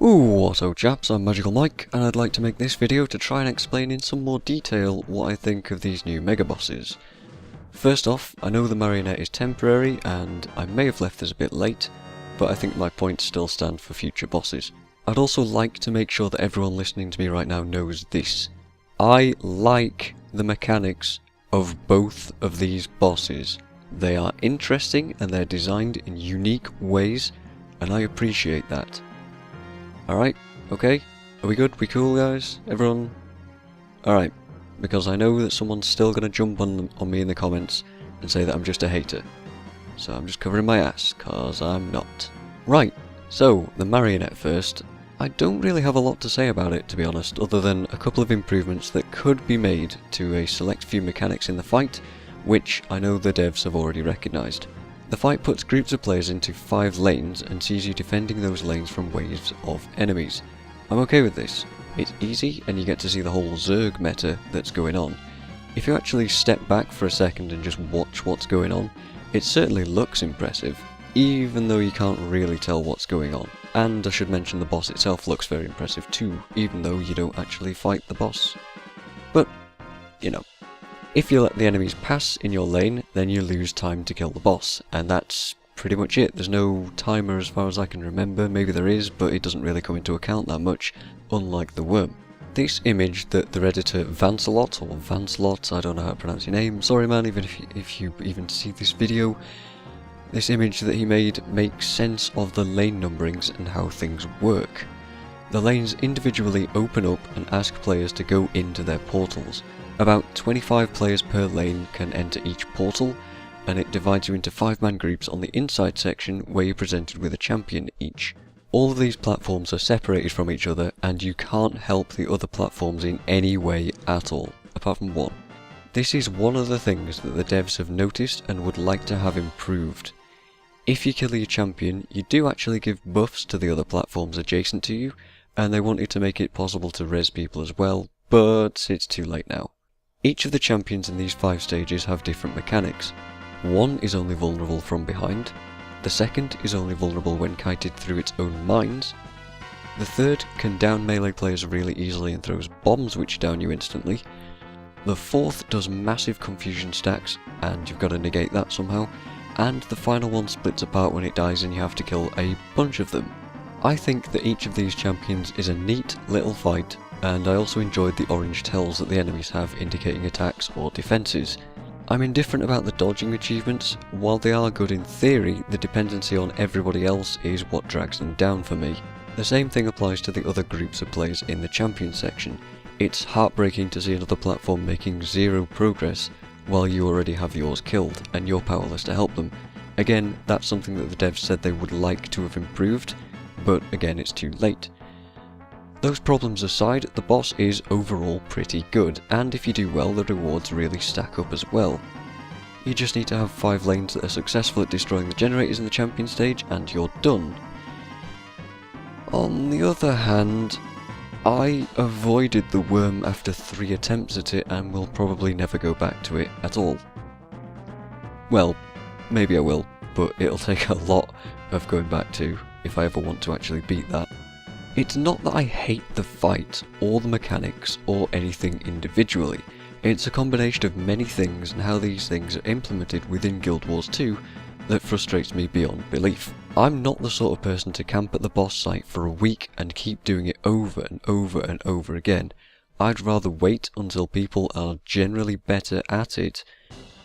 What's up chaps, I'm MagicalMike, and I'd like to make this video to try and explain in some more detail what I think of these new mega bosses. First off, I know the marionette is temporary, and I may have left this a bit late, but I think my points still stand for future bosses. I'd also like to make sure that everyone listening to me right now knows this. I like the mechanics of both of these bosses. They are interesting and they're designed in unique ways, and I appreciate that. Alright, okay, are we good? We cool guys? Everyone? Alright, because I know that someone's still going to jump on me in the comments and say that I'm just a hater. So I'm just covering my ass, cause I'm not. Right, so the marionette first. I don't really have a lot to say about it, to be honest, other than a couple of improvements that could be made to a select few mechanics in the fight, which I know the devs have already recognised. The fight puts groups of players into 5 lanes and sees you defending those lanes from waves of enemies. I'm okay with this. It's easy and you get to see the whole Zerg meta that's going on. If you actually step back for a second and just watch what's going on, it certainly looks impressive, even though you can't really tell what's going on. And I should mention the boss itself looks very impressive too, even though you don't actually fight the boss. But, you know. If you let the enemies pass in your lane, then you lose time to kill the boss, and that's pretty much it. There's no timer as far as I can remember, maybe there is, but it doesn't really come into account that much, unlike the wurm. This image that the Redditor Vancelot, or Vancelot, I don't know how to pronounce your name, sorry man, even if you even see this video, this image that he made makes sense of the lane numberings and how things work. The lanes individually open up and ask players to go into their portals. About 25 players per lane can enter each portal, and it divides you into 5-man groups on the inside section where you're presented with a champion each. All of these platforms are separated from each other, and you can't help the other platforms in any way at all, apart from one. This is one of the things that the devs have noticed and would like to have improved. If you kill your champion, you do actually give buffs to the other platforms adjacent to you, and they wanted to make it possible to res people as well, but it's too late now. Each of the champions in these 5 stages have different mechanics. One is only vulnerable from behind, the second is only vulnerable when kited through its own mines, the third can down melee players really easily and throws bombs which down you instantly, the fourth does massive confusion stacks and you've got to negate that somehow, and the final one splits apart when it dies and you have to kill a bunch of them. I think that each of these champions is a neat little fight, and I also enjoyed the orange tells that the enemies have indicating attacks or defences. I'm indifferent about the dodging achievements. While they are good in theory, the dependency on everybody else is what drags them down for me. The same thing applies to the other groups of players in the champion section. It's heartbreaking to see another platform making 0 progress while you already have yours killed and you're powerless to help them. Again, that's something that the devs said they would like to have improved, but again it's too late. Those problems aside, the boss is overall pretty good, and if you do well, the rewards really stack up as well. You just need to have 5 lanes that are successful at destroying the generators in the champion stage, and you're done. On the other hand, I avoided the wurm after 3 attempts at it, and will probably never go back to it at all. Well, maybe I will, but it'll take a lot of going back to if I ever want to actually beat that. It's not that I hate the fight, or the mechanics, or anything individually. It's a combination of many things and how these things are implemented within Guild Wars 2 that frustrates me beyond belief. I'm not the sort of person to camp at the boss site for a week and keep doing it over and over and over again. I'd rather wait until people are generally better at it,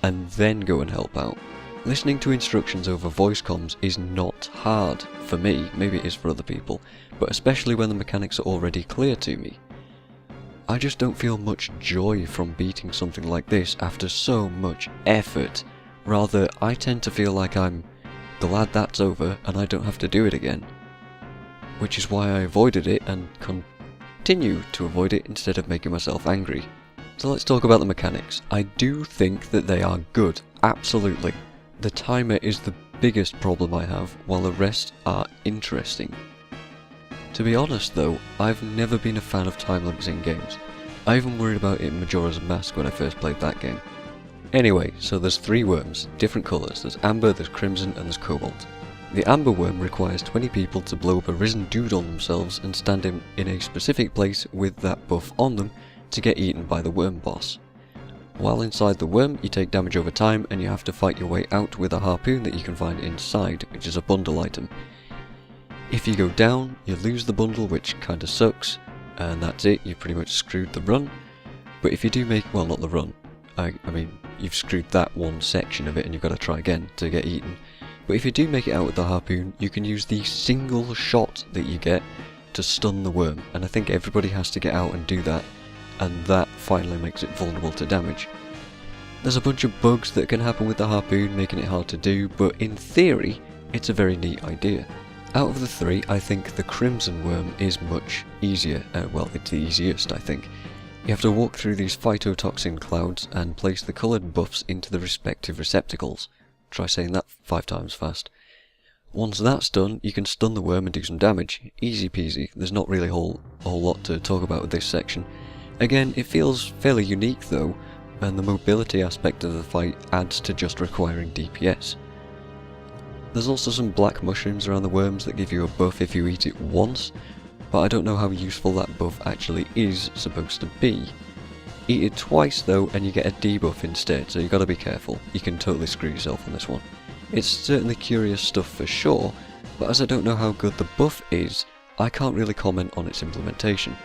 and then go and help out. Listening to instructions over voice comms is not hard for me, maybe it is for other people, but especially when the mechanics are already clear to me. I just don't feel much joy from beating something like this after so much effort. Rather, I tend to feel like I'm glad that's over and I don't have to do it again. Which is why I avoided it and continue to avoid it instead of making myself angry. So let's talk about the mechanics. I do think that they are good, absolutely. The timer is the biggest problem I have, while the rest are interesting. To be honest though, I've never been a fan of time limits in games. I even worried about it in Majora's Mask when I first played that game. Anyway, so there's 3 wurms, different colours. There's amber, there's crimson and there's cobalt. The amber worm requires 20 people to blow up a risen dude on themselves and stand him in a specific place with that buff on them to get eaten by the worm boss. While inside the worm, you take damage over time and you have to fight your way out with a harpoon that you can find inside, which is a bundle item. If you go down, you lose the bundle, which kinda sucks, and that's it, you've pretty much screwed the run. But if you do make, well, not the run, I mean, you've screwed that one section of it and you've got to try again to get eaten. But if you do make it out with the harpoon, you can use the single shot that you get to stun the worm, and I think everybody has to get out and do that, and that finally makes it vulnerable to damage. There's a bunch of bugs that can happen with the harpoon, making it hard to do, but in theory, it's a very neat idea. Out of the three, I think the Crimson Worm is much easier. Well, it's the easiest, I think. You have to walk through these phytotoxin clouds and place the coloured buffs into the respective receptacles. Try saying that 5 times fast. Once that's done, you can stun the worm and do some damage. Easy peasy. There's not really a whole lot to talk about with this section. Again, it feels fairly unique though, and the mobility aspect of the fight adds to just requiring DPS. There's also some black mushrooms around the worms that give you a buff if you eat it once, but I don't know how useful that buff actually is supposed to be. Eat it twice though and you get a debuff instead, so you gotta be careful. You can totally screw yourself on this one. It's certainly curious stuff for sure, but as I don't know how good the buff is, I can't really comment on its implementation.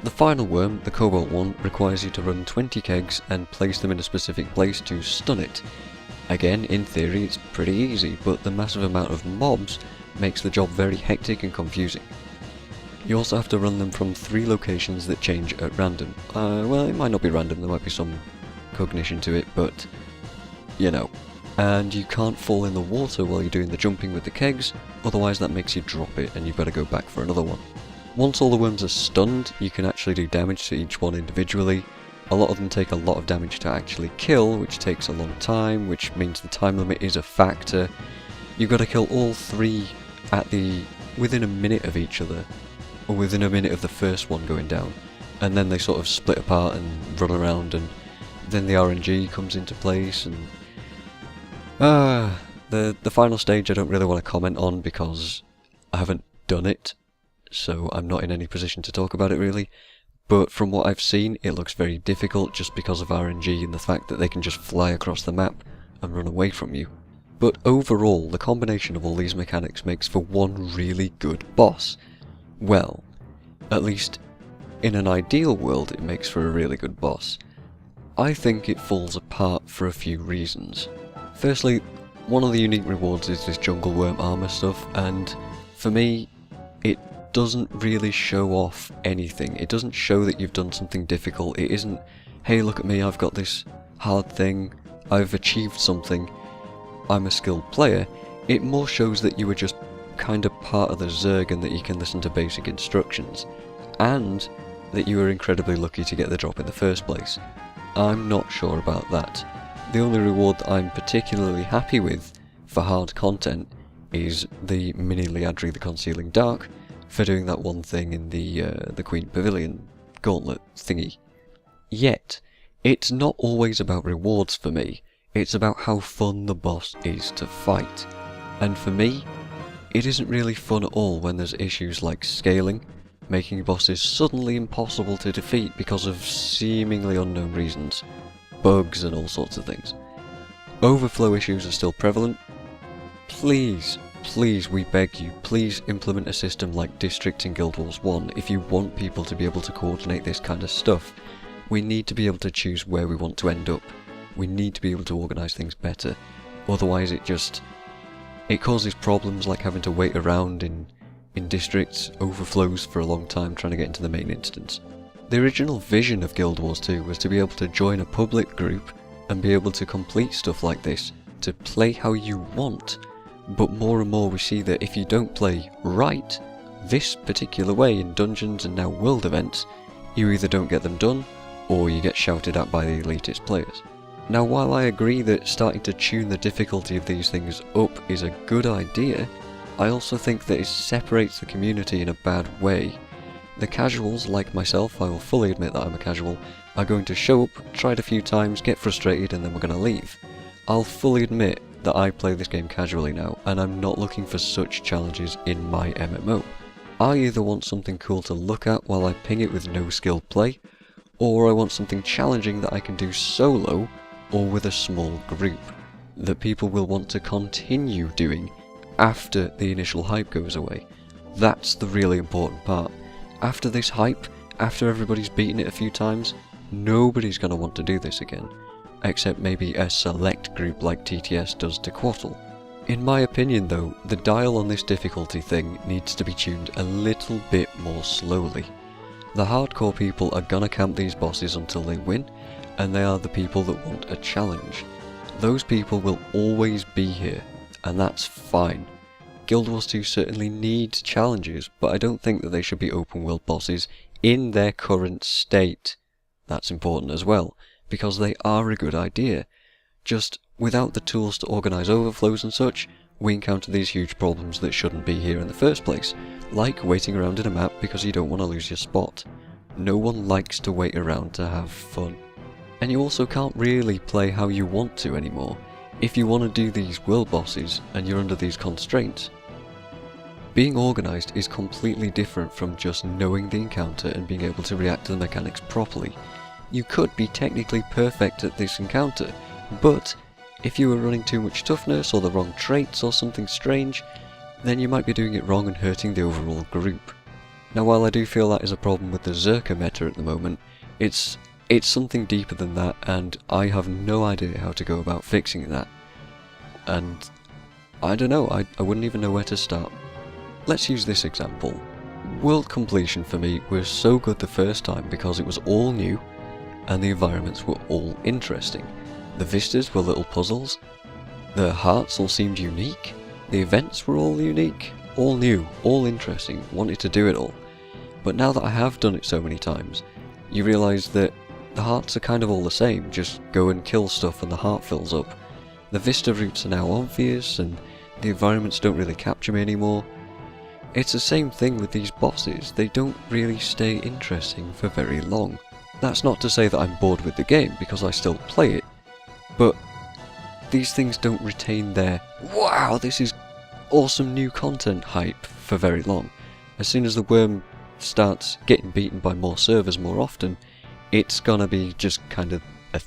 The final worm, the cobalt one, requires you to run 20 kegs and place them in a specific place to stun it. Again, in theory it's pretty easy, but the massive amount of mobs makes the job very hectic and confusing. You also have to run them from 3 locations that change at random. Well, it might not be random, there might be some cognition to it, but you know. And you can't fall in the water while you're doing the jumping with the kegs, otherwise that makes you drop it and you've got to go back for another one. Once all the worms are stunned, you can actually do damage to each one individually. A lot of them take a lot of damage to actually kill, which takes a long time, which means the time limit is a factor. You've got to kill all 3 within a minute of each other, or within a minute of the first one going down, and then they sort of split apart and run around, and then the RNG comes into place, and the final stage I don't really want to comment on because I haven't done it, so I'm not in any position to talk about it really, but from what I've seen it looks very difficult just because of RNG and the fact that they can just fly across the map and run away from you. But overall, the combination of all these mechanics makes for one really good boss. Well, at least in an ideal world it makes for a really good boss. I think it falls apart for a few reasons. Firstly, one of the unique rewards is this jungle worm armor stuff, and for me, it doesn't really show off anything. It doesn't show that you've done something difficult. It isn't, hey look at me, I've got this hard thing, I've achieved something, I'm a skilled player. It more shows that you were just kind of part of the Zerg and that you can listen to basic instructions, and that you were incredibly lucky to get the drop in the first place. I'm not sure about that. The only reward that I'm particularly happy with for hard content is the Mini Liadri the Concealing Dark for doing that one thing in the Queen Pavilion gauntlet thingy. Yet, it's not always about rewards for me, it's about how fun the boss is to fight. And for me, it isn't really fun at all when there's issues like scaling, making bosses suddenly impossible to defeat because of seemingly unknown reasons, bugs and all sorts of things. Overflow issues are still prevalent. Please, we beg you, please implement a system like District in Guild Wars 1 if you want people to be able to coordinate this kind of stuff. We need to be able to choose where we want to end up. We need to be able to organise things better, otherwise it causes problems like having to wait around in districts, overflows for a long time trying to get into the main instance. The original vision of Guild Wars 2 was to be able to join a public group and be able to complete stuff like this, to play how you want, but more and more we see that if you don't play right, this particular way in dungeons and now world events, you either don't get them done, or you get shouted at by the elitist players. Now while I agree that starting to tune the difficulty of these things up is a good idea, I also think that it separates the community in a bad way. The casuals, like myself, I will fully admit that I'm a casual, are going to show up, try it a few times, get frustrated, and then we're going to leave. I'll fully admit that I play this game casually now, and I'm not looking for such challenges in my MMO. I either want something cool to look at while I ping it with no skilled play, or I want something challenging that I can do solo or with a small group, that people will want to continue doing after the initial hype goes away. That's the really important part. After this hype, after everybody's beaten it a few times, nobody's going to want to do this again, except maybe a select group like TTS does to Quattle. In my opinion though, the dial on this difficulty thing needs to be tuned a little bit more slowly. The hardcore people are gonna camp these bosses until they win, and they are the people that want a challenge. Those people will always be here, and that's fine. Guild Wars 2 certainly needs challenges, but I don't think that they should be open world bosses in their current state. That's important as well, because they are a good idea. Just without the tools to organise overflows and such, we encounter these huge problems that shouldn't be here in the first place, like waiting around in a map because you don't want to lose your spot. No one likes to wait around to have fun. And you also can't really play how you want to anymore, if you want to do these world bosses and you're under these constraints. Being organised is completely different from just knowing the encounter and being able to react to the mechanics properly. You could be technically perfect at this encounter, but if you were running too much toughness or the wrong traits or something strange, then you might be doing it wrong and hurting the overall group. Now while I do feel that is a problem with the Zerka meta at the moment, it's something deeper than that, and I have no idea how to go about fixing that. And I don't know, I wouldn't even know where to start. Let's use this example. World completion for me was so good the first time because it was all new and the environments were all interesting. The vistas were little puzzles, the hearts all seemed unique, the events were all unique, all new, all interesting, wanted to do it all. But now that I have done it so many times, you realise that the hearts are kind of all the same, just go and kill stuff and the heart fills up. The vista routes are now obvious and the environments don't really capture me anymore. It's the same thing with these bosses, they don't really stay interesting for very long. That's not to say that I'm bored with the game, because I still play it, but these things don't retain their "wow, this is awesome new content" hype for very long. As soon as the wurm starts getting beaten by more servers more often, it's gonna be just kind of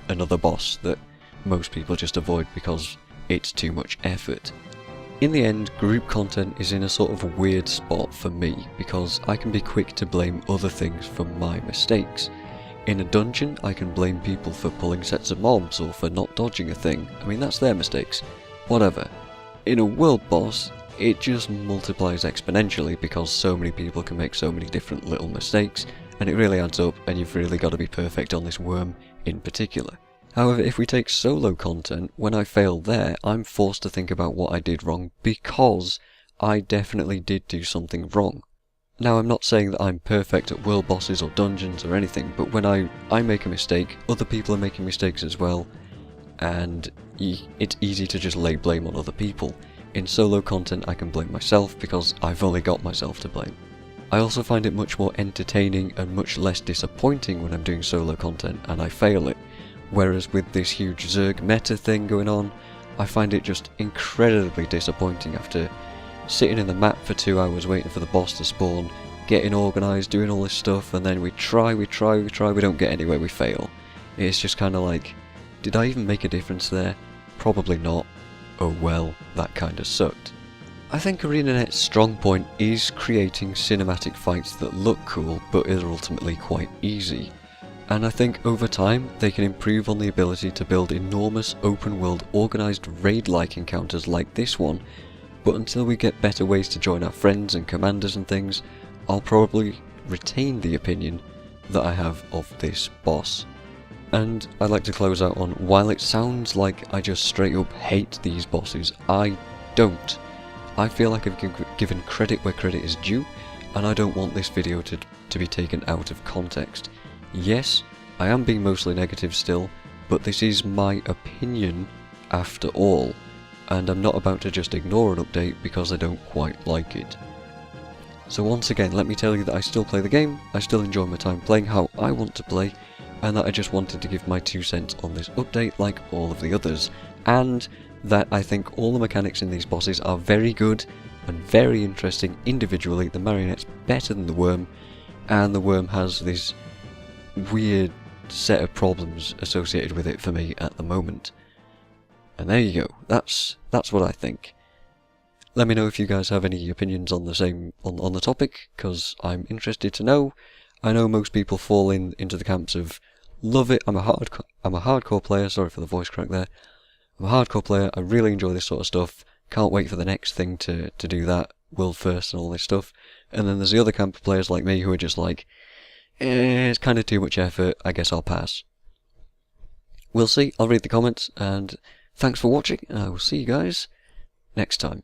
another boss that most people just avoid because it's too much effort. In the end, group content is in a sort of weird spot for me, because I can be quick to blame other things for my mistakes. In a dungeon, I can blame people for pulling sets of mobs or for not dodging a thing. I mean, that's their mistakes. Whatever. In a world boss, it just multiplies exponentially because so many people can make so many different little mistakes, and it really adds up, and you've really got to be perfect on this wurm in particular. However, if we take solo content, when I fail there, I'm forced to think about what I did wrong because I definitely did do something wrong. Now, I'm not saying that I'm perfect at world bosses or dungeons or anything, but when I make a mistake, other people are making mistakes as well, and it's easy to just lay blame on other people. In solo content, I can blame myself because I've only got myself to blame. I also find it much more entertaining and much less disappointing when I'm doing solo content and I fail it. Whereas with this huge Zerg meta thing going on, I find it just incredibly disappointing after sitting in the map for 2 hours waiting for the boss to spawn, getting organised, doing all this stuff, and then we try, we don't get anywhere, we fail. It's just kind of like, did I even make a difference there? Probably not. Oh well, that kinda sucked. I think ArenaNet's strong point is creating cinematic fights that look cool but are ultimately quite easy. And I think over time they can improve on the ability to build enormous open world organised raid-like encounters like this one, but until we get better ways to join our friends and commanders and things, I'll probably retain the opinion that I have of this boss. And I'd like to close out on, while it sounds like I just straight up hate these bosses, I don't. I feel like I've given credit where credit is due, and I don't want this video to be taken out of context. Yes, I am being mostly negative still, but this is my opinion after all, and I'm not about to just ignore an update because I don't quite like it. So once again, let me tell you that I still play the game, I still enjoy my time playing how I want to play, and that I just wanted to give my 2 cents on this update like all of the others. And that I think all the mechanics in these bosses are very good and very interesting individually. The marionette's better than the wurm, and the wurm has this weird set of problems associated with it for me at the moment. And there you go, that's what I think. Let me know if you guys have any opinions on the same on the topic, because I'm interested to know. I know most people fall into the camps of love it, I'm a hardcore player, sorry for the voice crack there. I'm a hardcore player, I really enjoy this sort of stuff, can't wait for the next thing to do that, world first and all this stuff. And then there's the other camp of players like me who are just like, it's kind of too much effort, I guess I'll pass. We'll see, I'll read the comments, and thanks for watching, and I will see you guys next time.